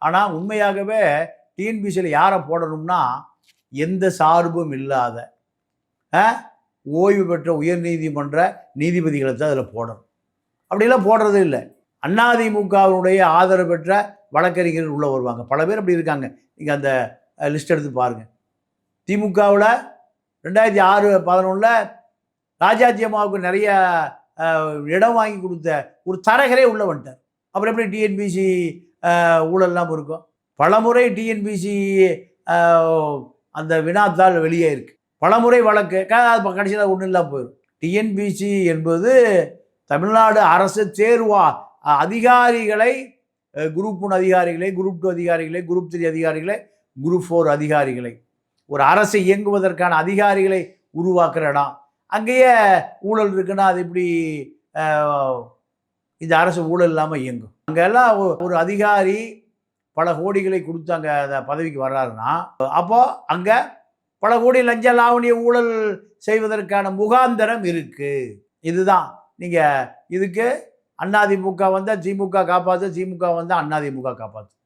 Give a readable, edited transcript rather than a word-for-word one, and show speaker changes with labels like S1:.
S1: ஆனால் உண்மையாகவே டிஎன்பிசியில் யாரை போடணும்னா எந்த சார்பும் இல்லாத ஓய்வு பெற்ற உயர்நீதிமன்ற நீதிபதிகளை தான் அதில் போடணும். அப்படிலாம் போடுறது இல்லை. அதிமுகவினுடைய ஆதரவு பெற்ற வழக்கறிஞர்கள் உள்ளே வருவாங்க. பல பேர் அப்படி இருக்காங்க. நீங்கள் அந்த லிஸ்ட் எடுத்து பாருங்கள். திமுகவில் 2006-11 ராஜாஜி அம்மாவுக்கு நிறைய இடம் வாங்கி கொடுத்த ஒரு தரகரே உள்ளே வந்துட்டார். அப்புறம் எப்படி டிஎன்பிசி ஊழல்லாம் இருக்கும்? பலமுறை டிஎன்பிசி அந்த வினாத்தாள் வெளியே இருக்குது. பலமுறை வழக்கு கடைசியில் ஒன்றும் இல்லாமல் போயிடும். டிஎன்பிசி என்பது தமிழ்நாடு அரசு தேர்வா அதிகாரிகளை, குரூப் 1 அதிகாரிகளை, குரூப் 2 அதிகாரிகளை, குரூப் 3 அதிகாரிகளை, குரூப் 4 அதிகாரிகளை, ஒரு அரசை இயங்குவதற்கான அதிகாரிகளை உருவாக்குற இடம். அங்கேயே ஊழல் இருக்குன்னா அது இப்படி இந்த அரசு ஊழல் இல்லாமல் இயங்கும்? அங்கெல்லாம் ஒரு அதிகாரி பல கோடிகளை கொடுத்து அங்கே அந்த பதவிக்கு வர்றாருன்னா அப்போ அங்கே பல கோடி லஞ்ச லாவணிய ஊழல் செய்வதற்கான முகாந்தரம் இருக்கு. இதுதான் நீங்கள் இதுக்கு அதிமுக வந்தால் திமுக காப்பாற்று, திமுக வந்தால் அதிமுக காப்பாற்று.